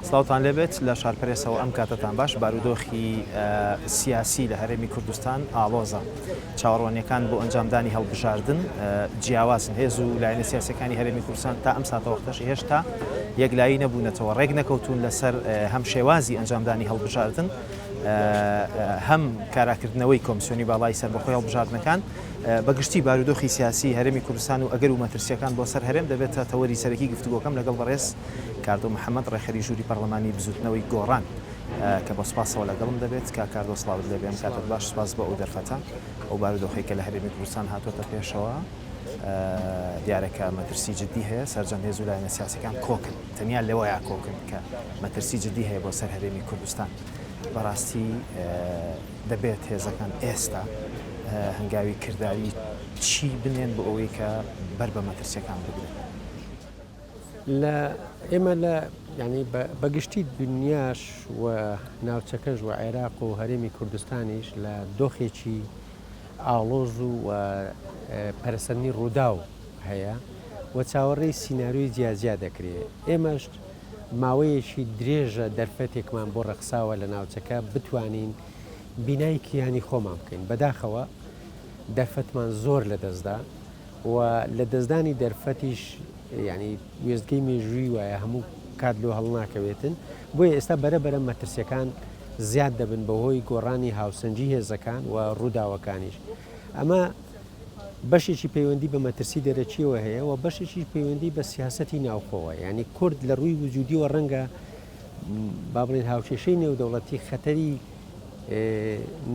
سڵاوتان لێبێت لە شارپەرێسەوە ئەم کاتتان باش بارودۆخی سیاسی لە هەرێمی کوردستان ئاڵۆزە چاوەڕوانیەکان بۆ ئەنجامدانی هەڵبژاردن جیاوازن هێز و لایەنە سیاسەکانی هەرێمی کوردستان تا ئەم ساتەوەختەش هێشتا یەکلایی نەبوونەتەوە ڕێک نەکەوتون لەسەر هەم شێوازی ئەنجامدانی هەڵبژاردن هەم کاراکردنەوەی کۆمسیۆنی باڵای سەربەخۆی هەڵبژاردنەکان بەگشتی بارودۆخی سیاسی هەرێمی کوردستان و ئەگەر و مەترسیەکان بۆ سەر هەرێم دەبێتە تەوەری سەرەکی گفتوگۆکەم لەگەڵ بەڕێز کاردۆ محەممەد ڕێخەری ژووری پەرلەمانی بزوتنەوەی گۆڕان کە بۆ سپاسەوە لەگەڵم دەبێت کا کاردۆ سڵاوت لێبێم کاتت باش سپاس بە ئەو دەرفەتە ئەو بارودۆخی کە لە هەرێمی کوردستان هاتوۆتە پێشەوە دیارەکە مەترسی جددی هەیە سەرجەم هێز و لایەنە سیاسەکان کۆکن تەنیا لەوەیە کۆکن کە مەترسی جددی هەیە بۆ سەر هەرێمی کوردستان بەڕاستی دەبێت هێزەکان ئێستا هەنگاوی کردداری چی بنێن بۆ ئەوەی کە بەر بە مەترسیەکان بگرن لە ئێمە لە ینی بەگشتی دنیاش و ناوچەکەش و عێراق و هەرێمی کوردستانیش لە دۆخێکی ئاڵۆز و پەرسەنی ڕوودا و هەیە و چاوەڕێی سینناریۆی جیاجیا دەکرێت ئێمەش ماوەیەکی درێژە دەرفەتێکمان بۆ ڕەخساوە لە ناوچەکە بتوانین بینایی کیانی خۆمان بکەین بەداخەوە دەرفەتمان زۆر لە دەستدا و لە دەستدانی دەرفەتیش ینی وێستگەی مێژووی وایە هەموو کات لۆ هەڵناکەوێتن بۆیە ئێستا بەرەبەرە مەترسیەکان زیاد دەبن بەهۆی گۆڕانی هاوسەنجی هێزەکان و ڕووداوەکانیش ئەمە بەشێکی پەیوەندی بە مەترسی دەرەچیەوە هەیە و بەشێکی پەیوەندی بە سیاسەتی ناوخۆوە ینی کورد لە ڕووی وجودیوە ڕەنگە با بڵێن هاوچێشەی نێودەوڵەتی خەتەری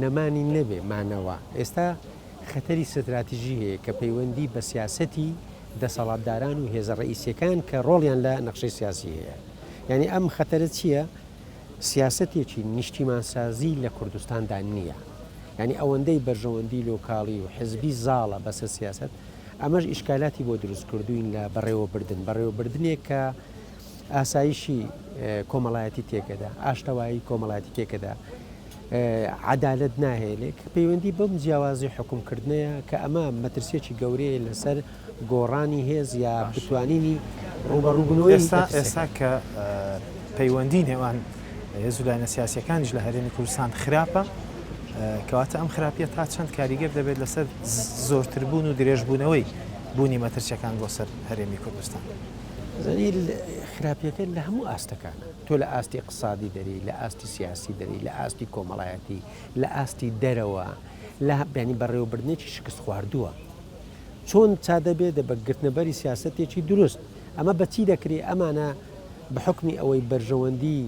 نەمانی نەبێ مانەوە ئێستا خەتەری استراتیژی هەیە کە پەیوەندی بە سیاسەتی دەسەڵاتداران و هێزە ڕئیسیەکان کە ڕۆڵیان لە نەخشەی سیاسی هەیە یعنی ئەم خەتەرە چییە؟ سیاسەتێکی نیشتیمانسازی لە کوردستاندا نییە ینی ئەوەندەی بەرژەوەندی لۆکاڵی و حزبی زاڵە بەسەر سیاست ئەمەش ئیشکالاتی بۆ دروست کردوین لە بەڕێوەبردن بەڕێوەبردنێک کە ئاسایشی کۆمەڵایەتی تێکەدا ئاشتەوایی کۆمەڵایەتی تێکەدا عەدالەت ناهێنێک پەیوەندی بەم جیاوازی حکومکردنەیە کە ئەمە مەترسیەکی گەورەیە لەسەر گۆڕانی هێز یا بتوانینی ڕوبەڕووبوونەوەی ئێستا کە پەیوەندی نێوان هێز و لایەنە سیاسیەکانیش لە هەرێمی کوردستان خراپە کەواتە ئەم خراپیە تا چەند کاریگەر دەبێت لەسەر زۆرتربوون و درێژبوونەوەی بوونی مەترسیەکان بۆ سەر هەرێمی کوردستان زەلیل خراپیەکە لە هەموو ئاستەکانە تۆ لە ئاستی اقتصادی دەری لە ئاستی سیاسی دەری لە ئاستی کۆمەڵایەتی لە ئاستی دەرەوە لە بینی بەڕێوەبردنێکی شکست خواردووە چۆن چا دەبێت بەگرتنەبەری سیاسەتێکی دروست ئەمە بەچی دەکرێت ئەمانە بە حکمی ئەوەی بەرژەوەندی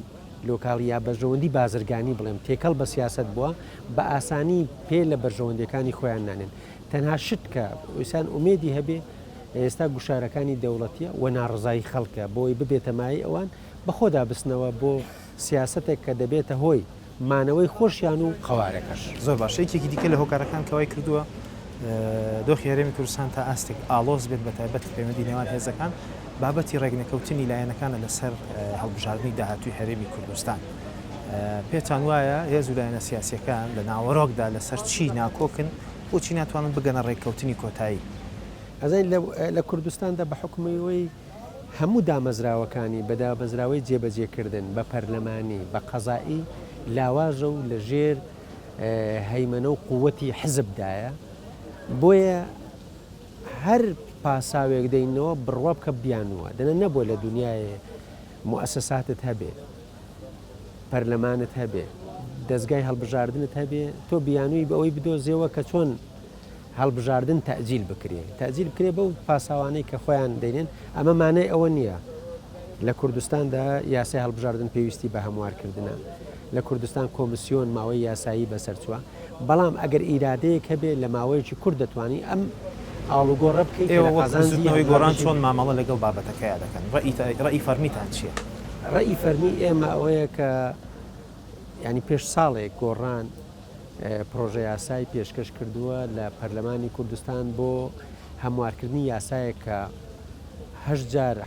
لۆکاڵی یا بەرژەوەندی بازرگانی بڵێم تێکەڵ بە سیاست بووە بە ئاسانی پێ لە بەرژەوەندەکانی خۆیان نانێن تەنها شت کە ئویسان ئومێدی هەبێ ئێستا گوشارەکانی دەوڵەتیە و ناڕزایی خەڵکە بۆی ببێتە مای ئەوان بەخۆدا بستنەوە بۆ سیاستێک کە دەبێتە هۆی مانەوەی خۆشیان و خەوارەکەش زۆر باش یەکێکی دیکە لە هۆکارەکان کەوای کردووە دۆخی هەرێمی کوردستان تا ئاستێک ئاڵۆز بێت بە تایبەت پەیوەندی نێوان هێزەکان بابەتی ڕێگنەکەوتنی لایەنەکانە لەسەر هەڵبژاردننی داهاتووی هەرێمی کوردستان پێتان وایە هێز و لایەنە سیاسیەکان لە ناوەڕۆکدا لەسەر چی ناکۆکن بۆچی ناتوانن بگەنە ڕێککەوتنی کۆتایی ئەزای لە کوردستاندا بە حکومەوەی هەموو دامەزراوەکانی بە دامەزراوەی جێبەجێکردن بە پەرلەمانی بە قەزایی لاواژە و لە ژێر هەیمەنە و قووەتی حزبدایە بۆیە هەر پاساوێک دەینەوە بڕوا بکە بیانوە دەنە نەبووە لە دنیای موسساتت هەبێ پەرلەمانت هەبێ دەستگای هەڵبژاردنت هەبێ تۆ بیانووی بەوەی بدۆزیەوە کە چۆن هەڵبژاردن تەجیل بکرێ تەجیل بکرێ بەو پاساوانەی کە خۆیان دەینێن ئەمە مانای ئەوە نییە لە کوردستاندا یاسای هەڵبژاردن پێویستی بە هەموارکردنە لە کوردستان کۆمسیۆن ماوەی یاسایی بەسەرچووە بەڵام ئەگەر ئیرادەیەک هەبێ لە ماوەیەکی کورد دەتوانی ئەم ئاڵوگۆڕە بکەیتەوەی گۆڕان چۆن مامەڵە لەگەڵ بابەتەکەیان دەکەن ڕئی فەرمیتان چییە؟ ڕئی فەرمی ئێمە ئەوەیە کە ینی پێش ساڵێک گۆڕان پرۆژە یاسای پێشکەش کردووە لە پەرلەمانی کوردستان بۆ هەموارکردنی یاسایە کە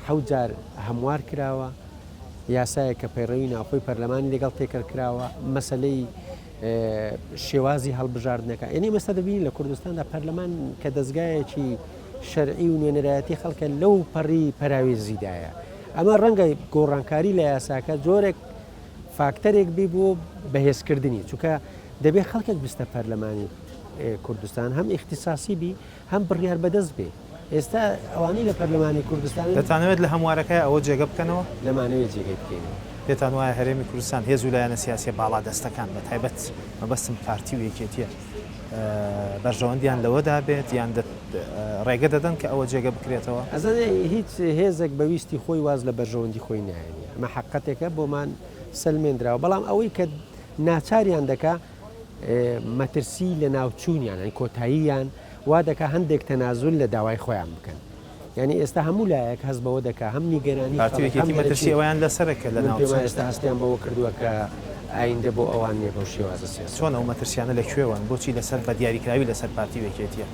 حەوت جار هەموار کراوە یاسایە کە پەیڕەوی ناوخۆی پەرلەمانی لەگەڵ تێکەڵ کراوە مەسەلەی شێوازی هەڵبژاردنەکە یعنی مەستا دەبینی لە کوردستاندا پەرلەمان کە دەستگایەکی شەرعی و نوێنەرایەتی خەڵکە لەو پەڕی پەراوێزیدایە ئەمە ڕەنگە گۆڕانکاری لە یاساکە جۆرێک فاکتەرێک بێ بۆ بەهێزکردنی چونکە دەبێت خەڵکێک بستە پەرلەمانی کوردستان هەم اختصاسی بی هەم بڕیار بەدەست بێ ئێستا ئەوانەی لە پەرلەمانی کوردستان دەتانەوێت لە هەموارەکەی ئەوە جێگە بکەنەوە لەمانەوێت جێگەی بکەینەوە پێتان وایە هەرێمی کوردستان هێز و لایەنە سیاسی باڵا دەستەکان بە تایبەت مەبەستم پارتی و یەکێتیە بەرژەوەندیان لەوەدا بێت یان ڕێگە دەدەن کە ئەوە جێگە بکرێتەوە ئەزانێ هیچ هێزێک بەویستی خۆی واز لە بەرژەوەندی خۆی نایێنی ئەمە حقەتێکە بۆمان سلمێنراوە بەڵام ئەوەی کە ناچاریان دەکا مەترسی لە ناوچوونیان ئەی کۆتاییان وا دەکا هەندێک تەنازول لە داوای خۆیان بکەن یعنی ئێستا هەموو لایەک هەست بەوە دەکا هەم نیگەرانی پارتیوێکی مەترسی ئەویان لەسەرەکە لە ناو ئێستا هەستیان بەوە کردووە کە ئایندە بۆ ئەوان نیە بەو شێوازە سیاسی چۆن ئەو مەترسیانە لەکوێوان بۆچی لەسەر بە دیاریکراوی لەسەر پارتیوێکێتیە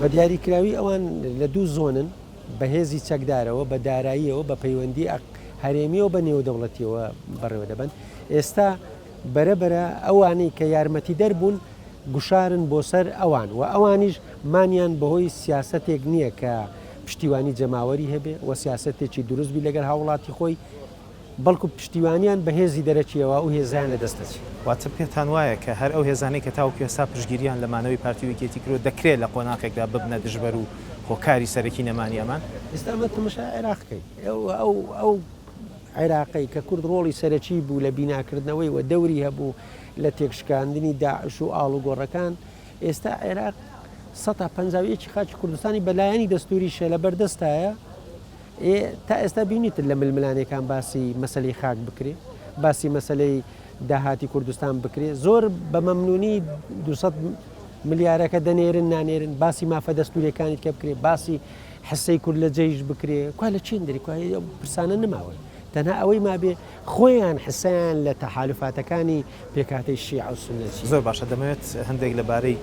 بە دیاریکراوی ئەوان لە دوو زۆنن بەهێزی چەکدارەوە بە داراییەوە بە پەیوەندی هەرێمیەوە بە نێودەوڵەتیەوە بەڕێوە دەبن ئێستا بەرەبرە ئەوانەی کە یارمەتی دەربوون گوشارن بۆ سەر ئەوان و ئەوانیش مانیان بەهۆی سیاسەتێک نییە کە پشتیوانی جەماوەری هەبێ و سیاسەتێکی دروستبی لەگەر هاوڵاتی خۆی بەڵکو پشتیوانیان بەهێزی دەرەچیەوە و هێزان لە دەستەچی واتە پێتان وایە کە هەر ئەو هێزانەی کە تاوکو ئێستا پشگیریان لە مانەوەی پارتیوێکێتی کرۆ دەکرێت لە قۆناقێکدا ببنە دژبەر و هۆکاری سەرەکی نەمانی ئەمان ئێستامە تماشا عێراقەکەی ئەو عێراقی کە کورد ڕۆڵی سەرەکی بوو لە بیناکردنەوەی و دەوری هەبوو لە تێکشکاندنی داعش و ئاڵ و گۆڕەکان ئێستا عێراق 150 خاچی کوردستانی بەلایەنی دەستوریشە لە بەردەستایە تا ئێستا بینیت لە ململانەکان باسی مەسلەی خاک بکرێ باسی مەسلەی داهاتی کوردستان بکرێ زۆر بە مەمنونی 200 ملیارەکە دەنێرن نانێرن باسی مافە دەستوریەکانی کە بکرێ باسی حسەی کورد لە جێیش بکرێ کوای لە چین دەری پرسانە نماوە تەنها ئەوەی مابێ خۆیان حسیان لە تەحالفاتەکانی پێکاتەی شیع و سنەتی زۆر باشە دەمەوێت هەندێک لەبارەی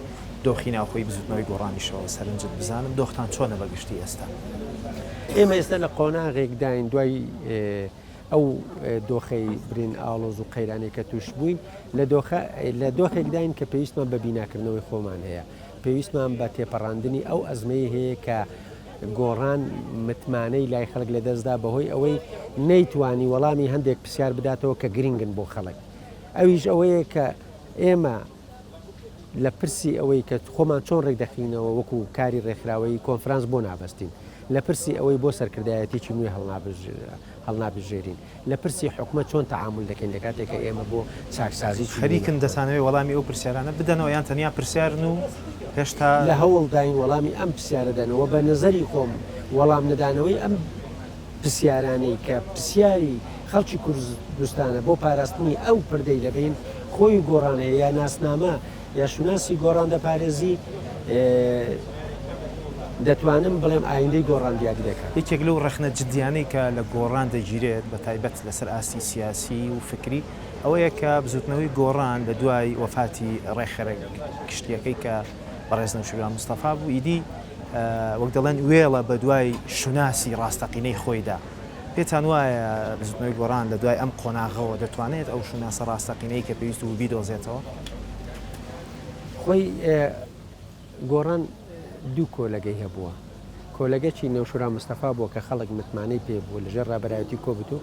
دۆخی ناوخۆی بزوتنەوەی گۆڕانیشەوە سەرنجت بزانم دۆختان چۆنە بەگشتی ئێستا ئێمە ئێستا لە قۆناغێک داین دوای ئەو دۆخەی برین ئاڵۆز و قەیرانێک کە توش بووین لە دۆخێک داین کە پێویستمان بە بیناکردنەوەی خۆمان هەیە پێویستمان بە تێپەڕاندنی ئەو ئەزمەی هەیە کە گۆڕان متمانەی لای خەڵک لە دەستدا بەهۆی ئەوەی نەیتوانی وەڵامی هەندێک پرسیار بداتەوە کە گرنگن بۆ خەڵک ئەویش ئەوەیە کە ئێمە لە پرسی ئەوەی کە خۆمان چۆن ڕێک دەخینەوە وەکو کاری ڕێکخراوەی کۆنفرانس بۆ نابەستین لە پرسی ئەوەی بۆ سەرکردایەتێکی نوێ هەڵنابژێرین لە پرسی حکومە چۆن تەعامل دەکەین لە کاتێکە ئێمە بۆ چاکسازی خەریکن دەسانەوەی وەڵامی ئەو پرسیارانە بدەنەوە یان تەنیا پرسیارن و هێشتا لە هەوڵداین وەڵامی ئەم پرسیارەدەنەوە بە نظری خۆم وەڵام نەدانەوەی ئەم پرسیارانەی کە پرسیاری خەڵکی کوردستانە بۆ پاراستنی ئەو پردەی دەبین خۆی گۆڕانەیە یا ناسنامە یا شوناسی گۆڕان دەپارێزی دەتوانم بڵێم ئایندەی گۆڕان دیاری دەکات یەکێک لەو ڕەخنە جدیانەی کە لە گۆڕان دەگیرێت بە تایبەت لەسەر ئاستی سیاسی و فکری ئەوەیە کە بزوتنەوەی گۆڕان لە دوای وەفاتی ڕێخەرە گشتیەکەی کە بەڕێز نەوشیروان مستەفا بوو ئیدی وەک دەڵێن وێڵە بە دوای شوناسی ڕاستەقینەی خۆیدا پێتان وایە بزوتنەوەی گۆڕان لە دوای ئەم قۆناغەوە دەتوانێت ئەو شوناسە ڕاستەقینەی کە پێویست و بیدۆزێتەوە خۆی گۆڕان دوو کۆلەگەی هەبووە کۆلەگەکی نەوشیروان مستەفا بووە کە خەڵک متمانەی پێ بوو لەژێر ڕابەرایەتی کۆبوو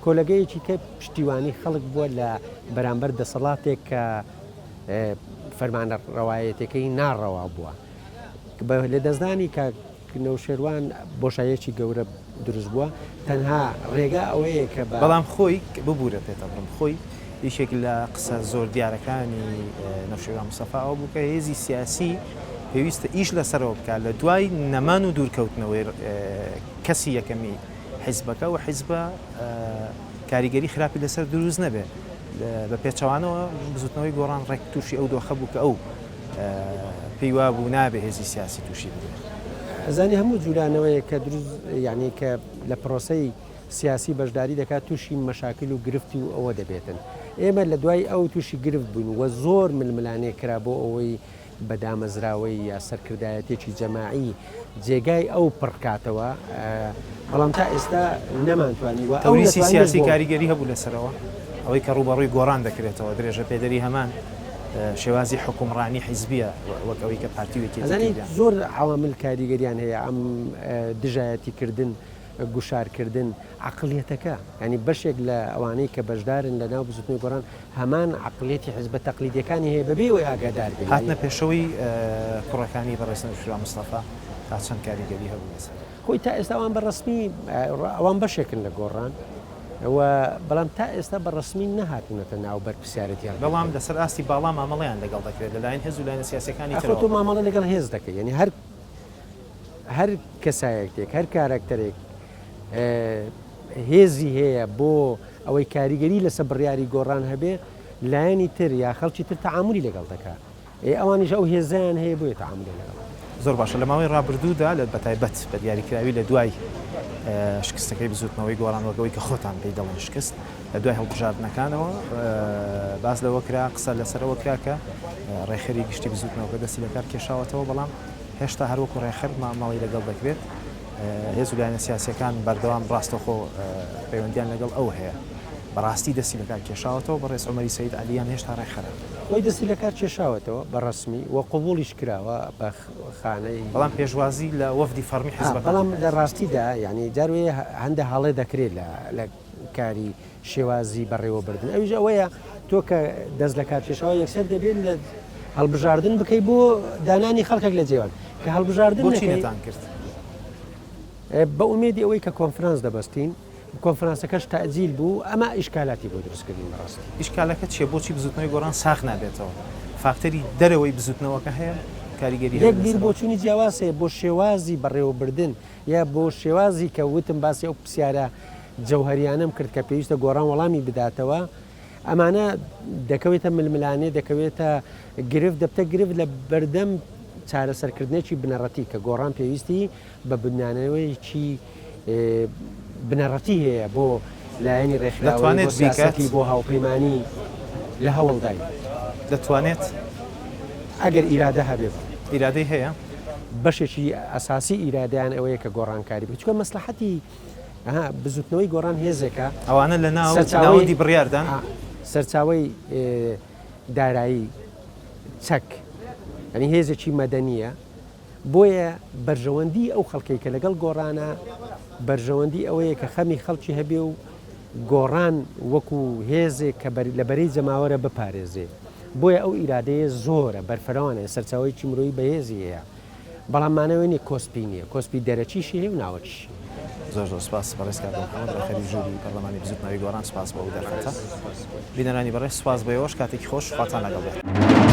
کۆلەگەیەکی کە پشتیوانی خەڵک بووە لە بەرامبەر دەسەڵاتێک کە فەرمانە ڕەوایەتەکەی ناڕەوا بووە لە دەستدانی کە نەوشیروان بۆشایەکی گەورە دروست بووە تەنها ڕێگا ئەوەیە کە بەڵام خۆی ببوورە پێتە بڕم خۆی یەکێک لە قسە زۆر دیارەکانی نەوشیروان مستەفا ئەو بوو کە هێزی سیاسی پێویستە ئیش لەسەرەوە بکات لە دوای نەمان و دوورکەوتنەوەی کەسی یەکەمی حیزبەکە و حیزبە کاریگەری خراپی لەسەر دروست نەبێ بە پێچەوانەوە بزوتنەوەی گۆڕان ڕێک تووشی ئەو دۆخە بوو کە ئەو پێی وا بوو نابێ هێزی سیاسی تووشی بێت ئەزانی هەموو جوولانەوەیە کە دروست یعنی کە لە پرۆسەی سیاسی بەشداری دەکات تووشی مەشاکل و گرفتی و ئەوە دەبێتن ئێمە لە دوای ئەو تووشی گرفت بوون وە زۆر ململانێ کرا بۆ ئەوەی بەدامەزراوەی یا سەرکردایەتێکی جەماعی جێگای ئەو پڕکاتەوە بەڵام تا ئێستا نەمانتوانی وە تەوریسی سیاسی کاریگەری هەبوو لەسەرەوە ئەوەی کە ڕوبەڕووی گۆڕان دەکرێتەوە درێژە پێدەری هەمان شێوازی حکومڕانی حیزبیە وەک ئەوەی کە پارتیوێکی زۆر عوامل کاریگەریان هەیە ئەم دژایەتیکردن گوشارکردن عقلیەتەکە ینی بەشێک لە ئەوانەی کە بەشدارن لە ناو بزوتنەوەی گۆڕان هەمان عقلێتی حزبە تەقلیدیەکانی هەیە بەبێ ئەوەی ئاگادار بێت هاتنە پێشەوەی کوڕەکانی بەڕێستن شورا مستەفا تا چەند کاریگەری هەبوو لەسەر خۆی تا ئێستا ئەوان بەڕسمی ئەوان بەشێکن لە گۆڕان بەڵام تا ئێستا بەڕسمی نەهاتونەتە ناو بەرپرسیارەتیان بەڵام لەسەر ئاستی باڵا مامەڵەیان لەگەڵ دەکرێت لەلایەن هێز و لایەنە سیاسەکانی تۆ مامەڵە لەگەڵ هێز دەکەی ینی هەر کەسایەکێک هەر کارکتەرێک هێزی هەیە بۆ ئەوەی کاریگەری لەسەر بڕیاری گۆڕان هەبێ لایەنی تر یا خەڵکی تر تەعاملی لەگەڵ دەکات ئەوانیش ئەو هێزیان هەیە بۆیە تەعاملی لەگەڵ زۆر باشە لە ماوەی ڕابردوودا لە بەتایبەت بە دیاریکراوی لە دوای شکستەکەی بزوتنەوەی گۆڕان وەگەوەی کە خۆتان پێی دەڵێن شکست لە دوای هەڵبژاردنەکانەوە باس لەوە کرا قسە لەسەرەوە کرا کە ڕێخەری گشتی بزوتنەوەکە دەستی لە کار کێشاوەتەوە بەڵام هێشتا هەروەکو ڕێخەر ماڵی لەگەڵ دەکرێت هێز و لایەنە سیاسیەکان بەردەوام ڕاستەخۆ پەیوەندیان لەگەڵ ئەو هەیە بەڕاستی دەستی لە کار کێشاوەتەوە بەڕێز عومەری سەید عەلیان هێشتا ڕێخەرە خۆی دەستی لە کار کێشاوەتەوە بەڕسمی وە قبوڵیش کراوە بە خانەی بەڵام پێشوازی لە وەفدی فەرمی حیزبەکان بەڵام لە ڕاستیدا یعنی جاروێ هەندە هەڵێ دەکرێت لە کاری شێوازی بەڕێوەبردن ئەویش ئەوەیە تۆ کە دەست لە کار کێشاوە یەکسەر دەبێت لە هەڵبژاردن بکەی بۆ دانانی خەڵکێک لە جێوان کە هەڵبژاردن نەکەیتان کرد بە ئومێدی ئەوەی کە کۆنفرانس دەبەستین کۆنفرانسەکەش تاجیل بوو ئەمە ئیشکالاتی بۆ دروستکردین بەڕاستی ئیشکالەکە چیە بۆچی بزوتنەوەی گۆڕان ساخ نابێتەوە فاکتەری دەرەوەی بزوتنەوەکە هەیە کاریگەری یەک بیر بۆچوونی جیاوازەیە بۆ شێوازی بەڕێوەبردن یا بۆ شێوازی کە وتم باسی ئەو پرسیارە جەوهریانم کرد کە پێویستە گۆڕان وەڵامی بداتەوە ئەمانە دەکەوێتە ململانێ دەکەوێتە گرفت دەبتە گرفت لە بەردەم چارەسەرکردنێکی بنەڕەتی کە گۆڕان پێویستی بە بنیانەوەیکی بنەڕەتی هەیە بۆ لایەنی ڕێکخراوەی سیاسەتی بۆ هاوپەیمانی لە هەوڵدای دەتوانێت ئەگەر ئیرادە هەبێت ئیرادەی هەیە بەشێکی ئەساسی ئیرادیان ئەوەیە کە گۆڕانکاری بچکە مەسلحەتی بزوتنەوەی گۆڕان هێزێکە ئەوانە لە ناوەندی بڕیاردان سەرچاوی دارایی چەک ئەنی هێزێکی مەدەنیە بۆیە بەرژەوەندی ئەو خەڵکەی کە لەگەڵ گۆڕانە بەرژەوەندی ئەوەیە کە خەمی خەڵکی هەبێ و گۆڕان وەکو هێزێک کە لە بەرەی جەماوەرە بپارێزێ بۆیە ئەو ئیرادەیە زۆرە بەرفەرەوانە سەرچاوی مرۆیی بەهێزی هەیە بەڵامانەوەی کۆسپی نییە کۆسپی دەرەچیشی هەیە و ناوەچیشی زۆر سپاس بەڕێزکار محەممەد ڕێخەری ژووری پەرلەمانی بزوتنەوەی گۆڕان سپاس بە ئەو دەرفەتە بینەرانی بەڕێز سپاس بەوەش کاتێکی خۆش خواتان لەگەڵ بێت.